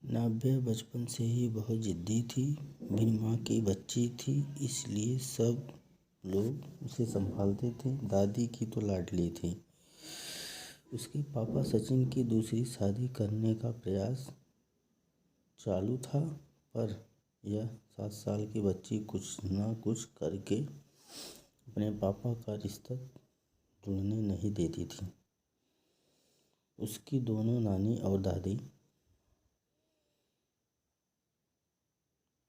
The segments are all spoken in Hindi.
नाव्या बचपन से ही बहुत जिद्दी थी। बिन माँ की बच्ची थी, इसलिए सब लोग उसे संभालते थे। दादी की तो लाडली थी। उसके पापा सचिन की दूसरी शादी करने का प्रयास चालू था, पर यह 7 साल की बच्ची कुछ न कुछ करके अपने पापा का रिश्ता जुड़ने नहीं देती थी। उसकी दोनों नानी और दादी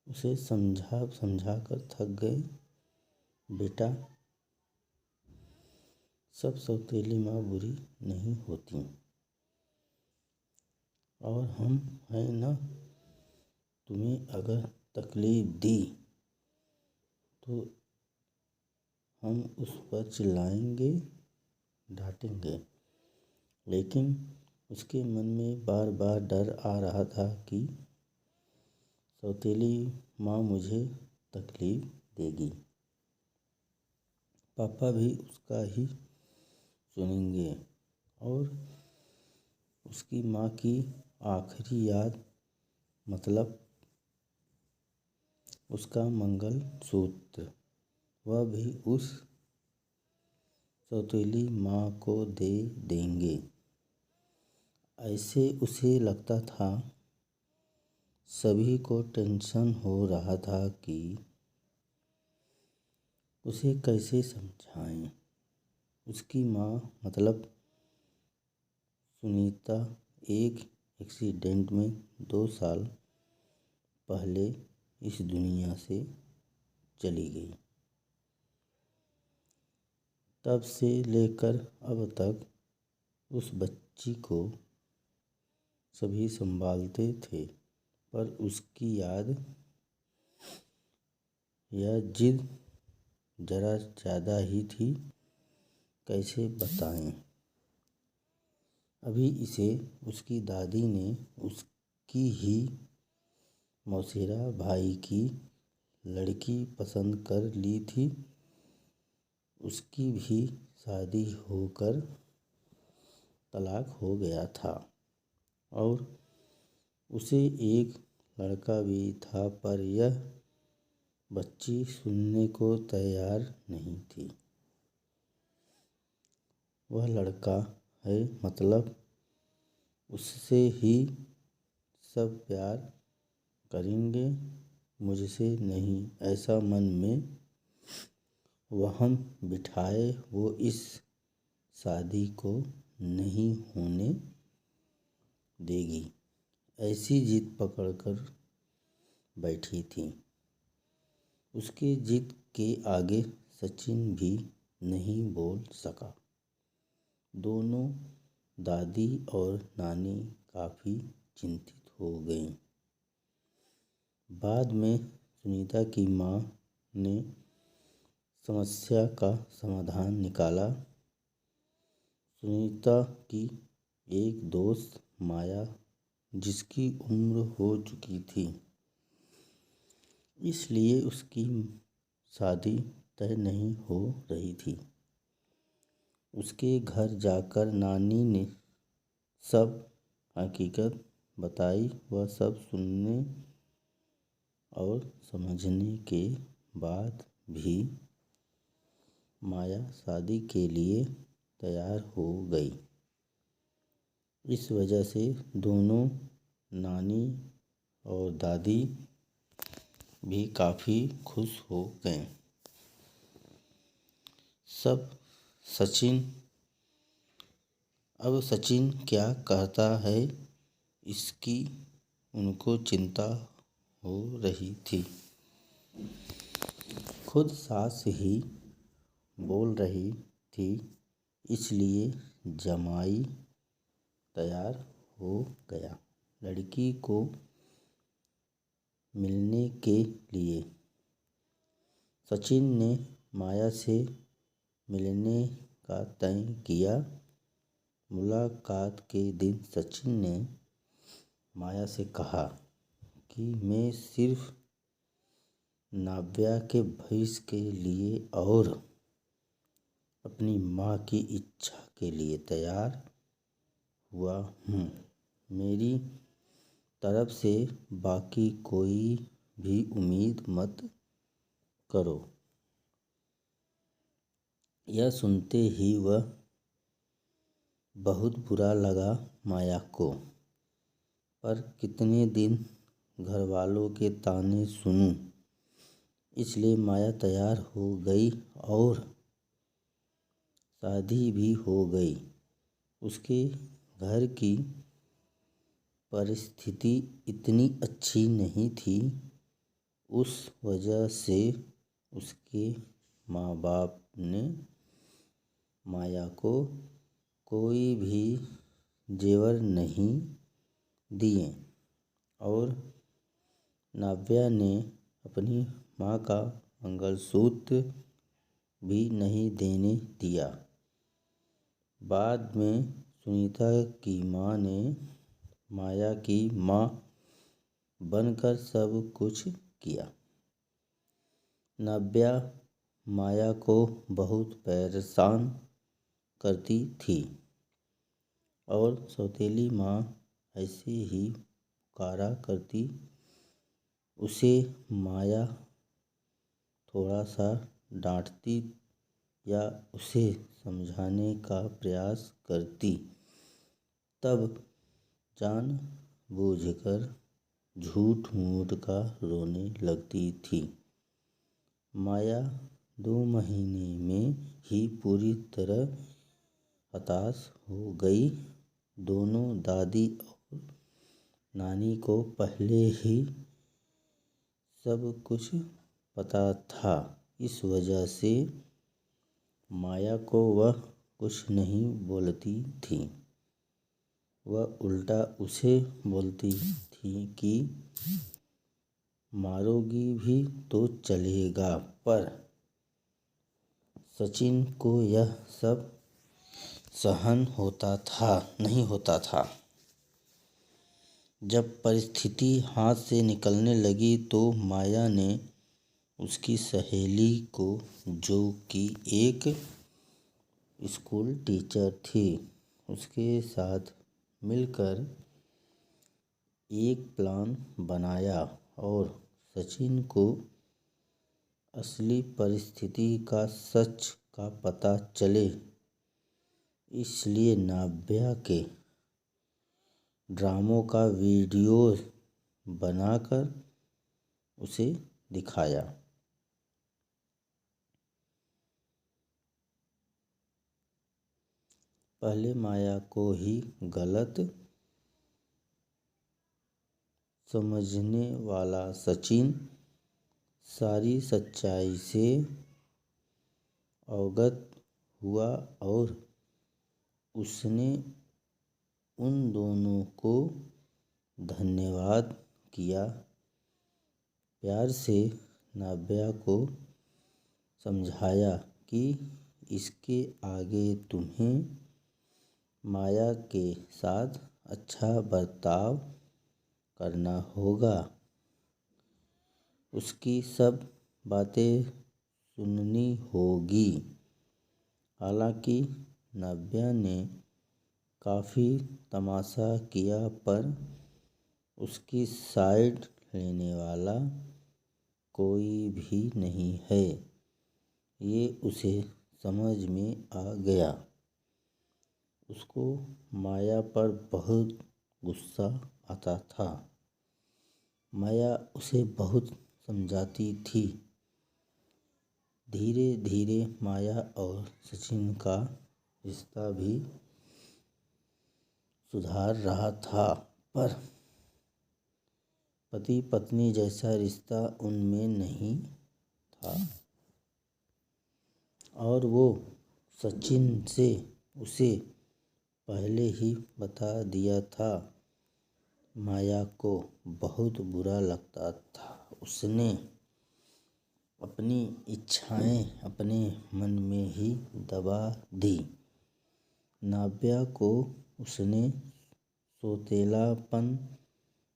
उसे समझा कर थक गए। बेटा, सब सौतेली माँ बुरी नहीं होती, और हम हैं ना, तुम्हें अगर तकलीफ दी तो हम उस पर चिल्लाएंगे, डांटेंगे। लेकिन उसके मन में बार बार डर आ रहा था कि सौतेली माँ मुझे तकलीफ देगी। पापा भी उसका ही सुनेंगे और उसकी माँ की आखिरी याद, मतलब उसका मंगलसूत्र, वह भी उस सौतेली माँ को दे देंगे। ऐसे उसे लगता था। सभी को टेंशन हो रहा था कि उसे कैसे समझाएं। उसकी माँ, मतलब सुनीता, एक एक्सीडेंट में 2 साल पहले इस दुनिया से चली गई। तब से लेकर अब तक उस बच्ची को सभी संभालते थे, पर उसकी याद या जिद जरा ज़्यादा ही थी। कैसे बताएं। अभी इसे उसकी दादी ने उसकी ही मौसेरा भाई की लड़की पसंद कर ली थी। उसकी भी शादी होकर तलाक हो गया था और उसे एक लड़का भी था, पर यह बच्ची सुनने को तैयार नहीं थी। वह लड़का है, मतलब उससे ही सब प्यार करेंगे, मुझसे नहीं, ऐसा मन में वहम बिठाए वो इस शादी को नहीं होने देगी, ऐसी जिद पकड़ कर बैठी थी। उसके जिद के आगे सचिन भी नहीं बोल सका। दोनों दादी और नानी काफ़ी चिंतित हो गईं। बाद में सुनीता की माँ ने समस्या का समाधान निकाला। सुनीता की एक दोस्त माया, जिसकी उम्र हो चुकी थी, इसलिए उसकी शादी तय नहीं हो रही थी। उसके घर जाकर नानी ने सब हकीकत बताई। वह सब सुनने और समझने के बाद भी माया शादी के लिए तैयार हो गई। इस वजह से दोनों नानी और दादी भी काफ़ी खुश हो गए। अब सचिन क्या कहता है, इसकी उनको चिंता हो रही थी। खुद सास ही बोल रही थी, इसलिए जमाई तैयार हो गया लड़की को मिलने के लिए। सचिन ने माया से मिलने का तय किया। मुलाकात के दिन सचिन ने माया से कहा कि मैं सिर्फ नाव्या के भविष्य के लिए और अपनी माँ की इच्छा के लिए तैयार हुआ हूँ। मेरी तरफ से बाकी कोई भी उम्मीद मत करो। यह सुनते ही वह बहुत बुरा लगा माया को। पर कितने दिन घरवालों के ताने सुनूं, इसलिए माया तैयार हो गई और शादी भी हो गई। उसके घर की परिस्थिति इतनी अच्छी नहीं थी। उस वजह से उसके माँ बाप ने माया को कोई भी जेवर नहीं दिए और नाव्या ने अपनी माँ का मंगलसूत्र भी नहीं देने दिया। बाद में सुनीता की माँ ने माया की माँ बनकर सब कुछ किया। नाव्या माया को बहुत परेशान करती थी और सौतेली माँ ऐसे ही पुकारा करती। उसे माया थोड़ा सा डांटती या उसे समझाने का प्रयास करती, तब जानबूझकर झूठ मूठ का रोने लगती थी। माया 2 महीने में ही पूरी तरह हताश हो गई। दोनों दादी और नानी को पहले ही सब कुछ पता था। इस वजह से माया को वह कुछ नहीं बोलती थी। वह उल्टा उसे बोलती थी कि मारोगी भी तो चलेगा। पर सचिन को यह सब सहन नहीं होता था। जब परिस्थिति हाथ से निकलने लगी तो माया ने उसकी सहेली को, जो कि एक स्कूल टीचर थी, उसके साथ मिलकर एक प्लान बनाया और सचिन को असली परिस्थिति का सच का पता चले, इसलिए नाव्या के ड्रामों का वीडियो बनाकर उसे दिखाया। पहले माया को ही गलत समझने वाला सचिन सारी सच्चाई से अवगत हुआ और उसने उन दोनों को धन्यवाद किया। प्यार से नाव्या को समझाया कि इसके आगे तुम्हें माया के साथ अच्छा बर्ताव करना होगा, उसकी सब बातें सुननी होगी। हालांकि नाव्या ने काफ़ी तमाशा किया, पर उसकी साइड लेने वाला कोई भी नहीं है, ये उसे समझ में आ गया। उसको माया पर बहुत गुस्सा आता था। माया उसे बहुत समझाती थी। धीरे धीरे माया और सचिन का रिश्ता भी सुधर रहा था, पर पति पत्नी जैसा रिश्ता उनमें नहीं था और वो सचिन से उसे पहले ही बता दिया था। माया को बहुत बुरा लगता था। उसने अपनी इच्छाएं अपने मन में ही दबा दी। नाव्या को उसने सौतेलापन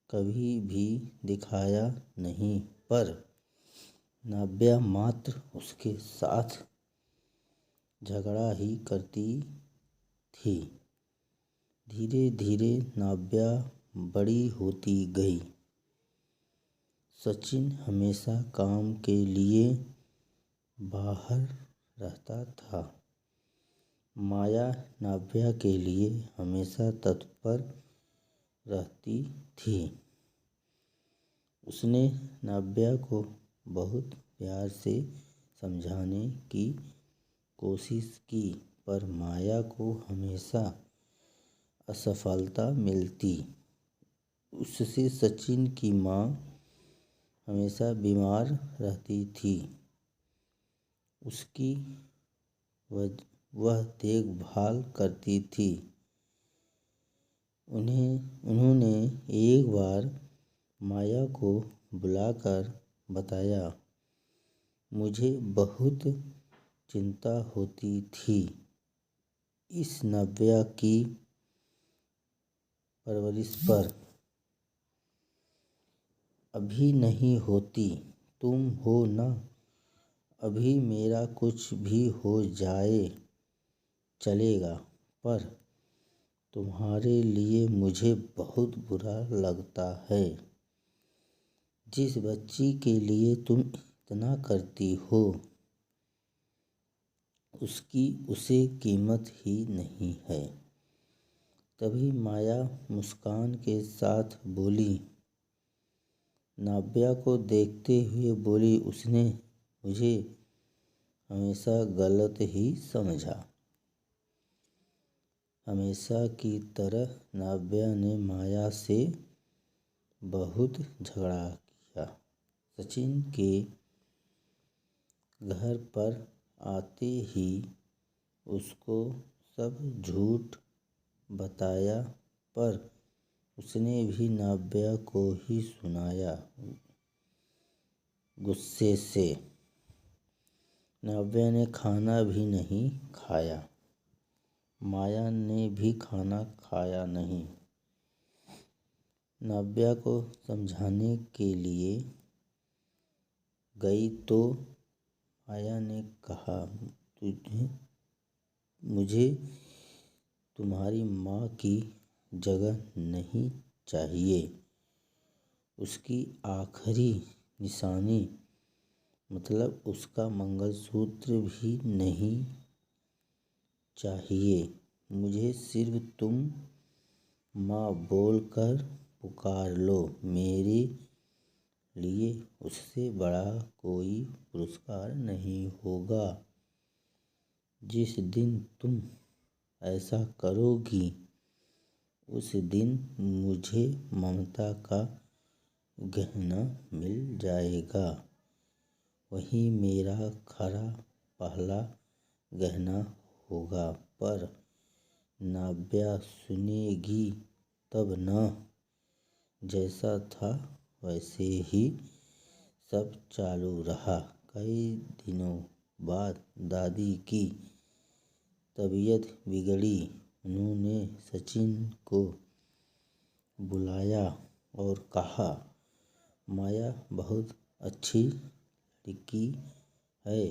कभी भी दिखाया नहीं, पर नाव्या मात्र उसके साथ झगड़ा ही करती थी। धीरे धीरे नाव्या बड़ी होती गई। सचिन हमेशा काम के लिए बाहर रहता था। माया नाव्या के लिए हमेशा तत्पर रहती थी। उसने नाव्या को बहुत प्यार से समझाने की कोशिश की, पर माया को हमेशा असफलता मिलती। उससे सचिन की माँ हमेशा बीमार रहती थी। उसकी वह देखभाल करती थी। उन्होंने एक बार माया को बुलाकर बताया, मुझे बहुत चिंता होती थी इस नाव्या की परवरिश पर। अभी नहीं होती, तुम हो ना। अभी मेरा कुछ भी हो जाए चलेगा, पर तुम्हारे लिए मुझे बहुत बुरा लगता है। जिस बच्ची के लिए तुम इतना करती हो, उसकी उसे कीमत ही नहीं है। तभी माया मुस्कान के साथ बोली, नाव्या को देखते हुए बोली, उसने मुझे हमेशा गलत ही समझा। हमेशा की तरह नाव्या ने माया से बहुत झगड़ा किया। सचिन के घर पर आते ही उसको सब झूठ बताया, पर उसने भी नाव्या को ही सुनाया गुस्से से। नाव्या ने खाना भी नहीं खाया। माया ने भी खाना खाया नहीं। नाव्या को समझाने के लिए गई तो माया ने कहा, मुझे तुम्हारी माँ की जगह नहीं चाहिए। उसकी आखिरी निशानी मतलब उसका मंगलसूत्र भी नहीं चाहिए। मुझे सिर्फ तुम माँ बोलकर पुकार लो। मेरे लिए उससे बड़ा कोई पुरस्कार नहीं होगा। जिस दिन तुम ऐसा करोगी, उस दिन मुझे ममता का गहना मिल जाएगा। वही मेरा खरा पहला गहना होगा। पर नाव्या सुनेगी तब न। जैसा था वैसे ही सब चालू रहा। कई दिनों बाद दादी की तबीयत बिगड़ी। उन्होंने सचिन को बुलाया और कहा, माया बहुत अच्छी लड़की है।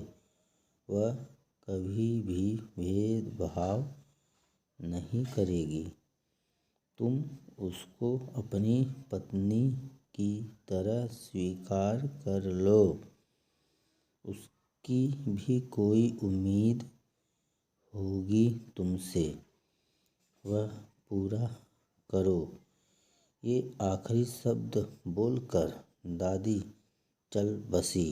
वह कभी भी भेदभाव नहीं करेगी। तुम उसको अपनी पत्नी की तरह स्वीकार कर लो। उसकी भी कोई उम्मीद होगी तुमसे, वह पूरा करो। ये आखिरी शब्द बोलकर दादी चल बसी।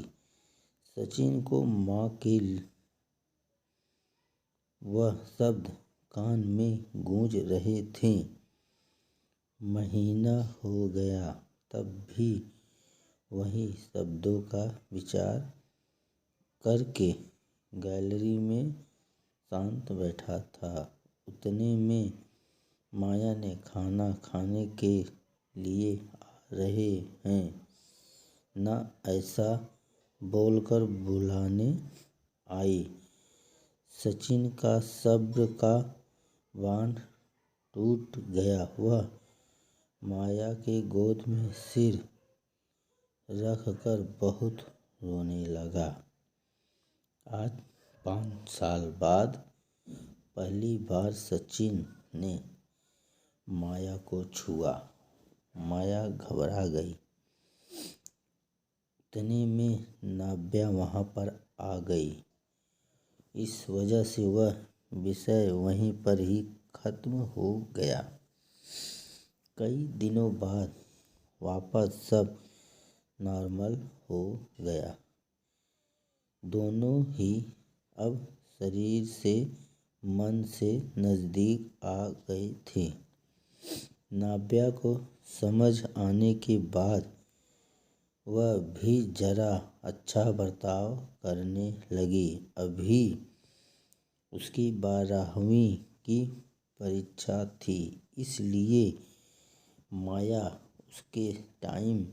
सचिन को माँ के वह शब्द कान में गूंज रहे थे। महीना हो गया, तब भी वही शब्दों का विचार करके गैलरी में शांत बैठा था। उतने में माया ने खाना खाने के लिए आ रहे हैं ना ऐसा बोलकर बुलाने आई। सचिन का सब्र का बांध टूट गया। वह माया के गोद में सिर रखकर बहुत रोने लगा। आज 5 साल बाद पहली बार सचिन ने माया को छुआ। माया घबरा गई। इतने में नाव्या वहाँ पर आ गई। इस वजह से वह विषय वहीं पर ही खत्म हो गया। कई दिनों बाद वापस सब नॉर्मल हो गया। दोनों ही अब शरीर से मन से नज़दीक आ गए थे। नाव्या को समझ आने के बाद वह भी जरा अच्छा बर्ताव करने लगी। अभी उसकी 12वीं की परीक्षा थी, इसलिए माया उसके टाइम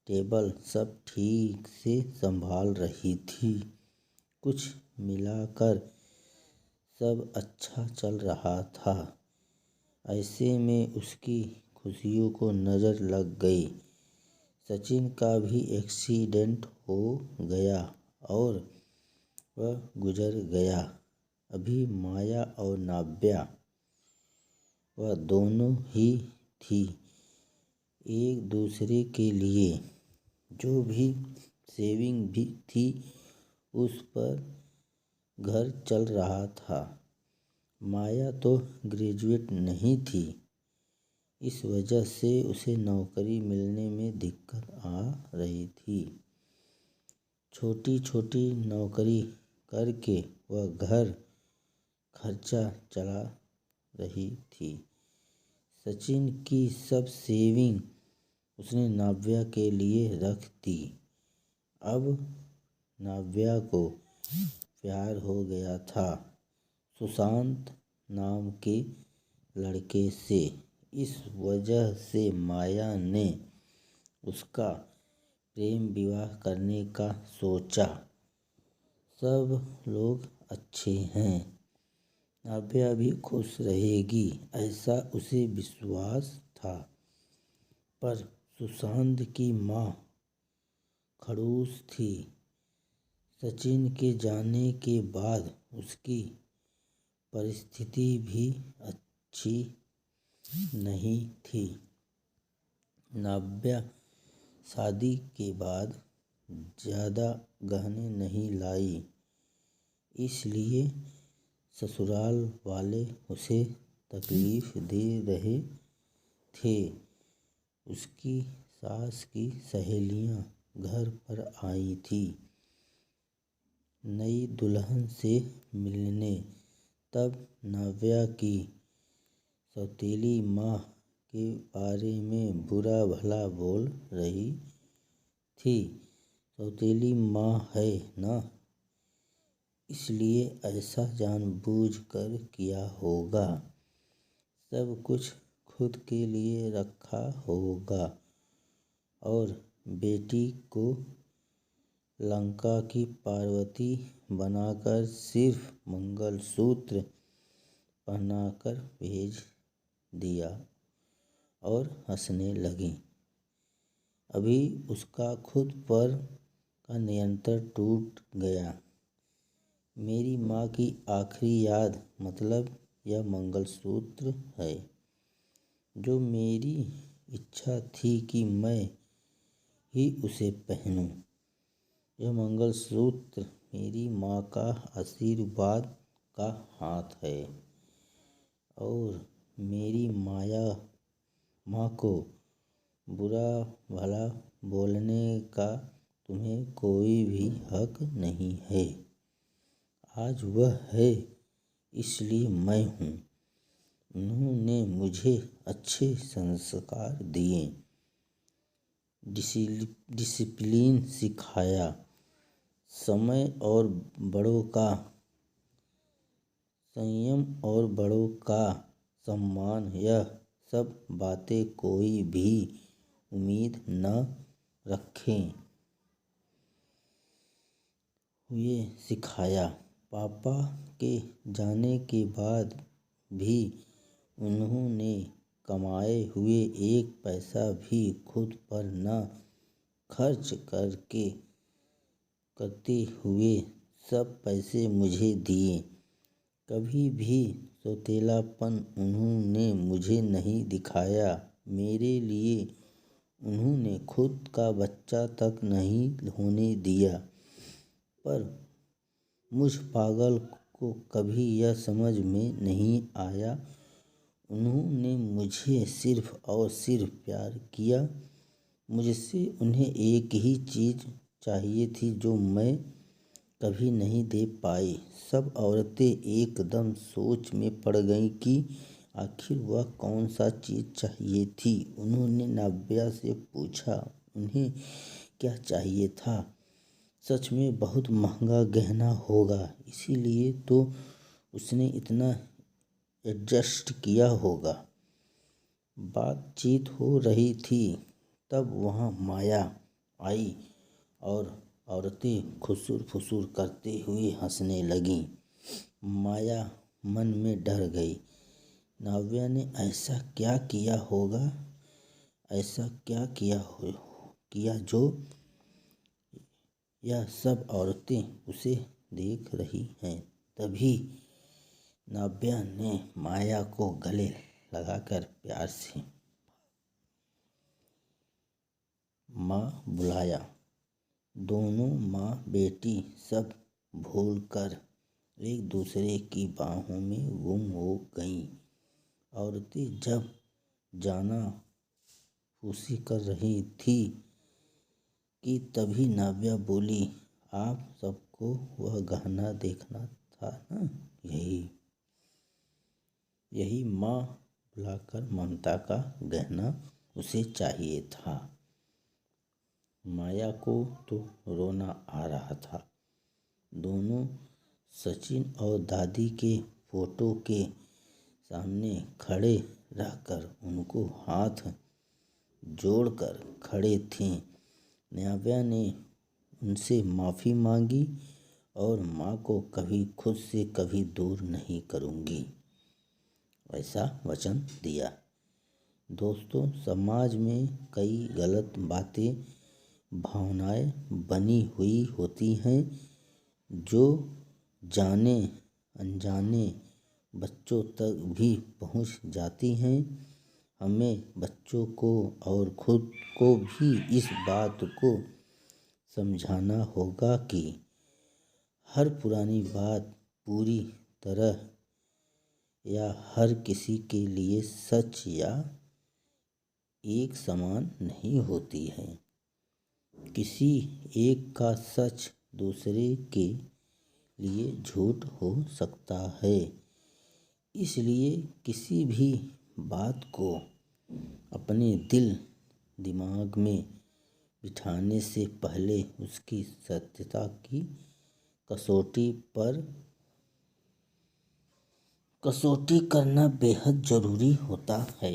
टेबल सब ठीक से संभाल रही थी। कुछ मिलाकर सब अच्छा चल रहा था। ऐसे में उसकी खुशियों को नज़र लग गई। सचिन का भी एक्सीडेंट हो गया और वह गुजर गया। अभी माया और नाव्या वह दोनों ही थी। एक दूसरे के लिए जो भी सेविंग भी थी उस पर घर चल रहा था। माया तो ग्रेजुएट नहीं थी, इस वजह से उसे नौकरी मिलने में दिक्कत आ रही थी। छोटी छोटी नौकरी करके वह घर खर्चा चला रही थी। सचिन की सब सेविंग उसने नाव्या के लिए रख दी। अब नाव्या को प्यार हो गया था सुशांत नाम के लड़के से। इस वजह से माया ने उसका प्रेम विवाह करने का सोचा। सब लोग अच्छे हैं, नाव्या भी खुश रहेगी ऐसा उसे विश्वास था। पर सुशांत की माँ खड़ूस थी। सचिन के जाने के बाद उसकी परिस्थिति भी अच्छी नहीं थी। नाव्या शादी के बाद ज़्यादा गहने नहीं लाई, इसलिए ससुराल वाले उसे तकलीफ दे रहे थे। उसकी सास की सहेलियाँ घर पर आई थी नई दुल्हन से मिलने। तब नाव्या की सौतेली माँ के बारे में बुरा भला बोल रही थी। सौतेली माँ है ना, इसलिए ऐसा जानबूझकर किया होगा। सब कुछ खुद के लिए रखा होगा और बेटी को लंका की पार्वती बनाकर सिर्फ मंगलसूत्र पहनाकर भेज दिया और हंसने लगी। अभी उसका खुद पर का नियंत्रण टूट गया। मेरी माँ की आखिरी याद मतलब यह मंगलसूत्र है, जो मेरी इच्छा थी कि मैं ही उसे पहनूं। यह मंगलसूत्र मेरी माँ का आशीर्वाद का हाथ है और मेरी माँ को बुरा भला बोलने का तुम्हें कोई भी हक नहीं है। आज वह है, इसलिए मैं हूँ। उन्होंने मुझे अच्छे संस्कार दिए, डिसिप्लिन सिखाया, समय और बड़ों का संयम और बड़ों का सम्मान। यह सब बातें कोई भी उम्मीद न रखे हुए सिखाया। पापा के जाने के बाद भी उन्होंने कमाए हुए एक पैसा भी खुद पर न खर्च करते हुए सब पैसे मुझे दिए। कभी भी सौतेलापन उन्होंने मुझे नहीं दिखाया। मेरे लिए उन्होंने खुद का बच्चा तक नहीं होने दिया। पर मुझ पागल को कभी यह समझ में नहीं आया। उन्होंने मुझे सिर्फ और सिर्फ प्यार किया। मुझसे उन्हें एक ही चीज़ चाहिए थी जो मैं कभी नहीं दे पाई। सब औरतें एकदम सोच में पड़ गईं कि आखिर वह कौन सा चीज़ चाहिए थी। उन्होंने नाव्या से पूछा, उन्हें क्या चाहिए था? सच में बहुत महंगा गहना होगा, इसीलिए तो उसने इतना एडजस्ट किया होगा। बातचीत हो रही थी, तब वहाँ माया आई और औरतें खुसुर फुसुर करते हुए हंसने लगीं। माया मन में डर गई। नाव्या ने ऐसा क्या किया होगा, ऐसा क्या किया जो यह सब औरतें उसे देख रही हैं। तभी नाव्या ने माया को गले लगाकर प्यार से माँ बुलाया। दोनों माँ बेटी सब भूलकर एक दूसरे की बाहों में गुम हो गईं। औरतें जब जाना फूसी कर रही थी कि तभी नाव्या बोली, आप सबको वह गहना देखना था ना, यही माँ बुलाकर ममता का गहना उसे चाहिए था। माया को तो रोना आ रहा था। दोनों सचिन और दादी के फोटो के सामने खड़े रहकर उनको हाथ जोड़कर खड़े थे। नाव्या ने उनसे माफ़ी मांगी और माँ को कभी खुद से कभी दूर नहीं करूँगी, ऐसा वचन दिया। दोस्तों, समाज में कई गलत बातें, भावनाएं बनी हुई होती हैं जो जाने अनजाने बच्चों तक भी पहुंच जाती हैं। हमें बच्चों को और खुद को भी इस बात को समझाना होगा कि हर पुरानी बात पूरी तरह या हर किसी के लिए सच या एक समान नहीं होती है। किसी एक का सच दूसरे के लिए झूठ हो सकता है। इसलिए किसी भी बात को अपने दिल दिमाग में बिठाने से पहले उसकी सत्यता की कसौटी करना बेहद ज़रूरी होता है।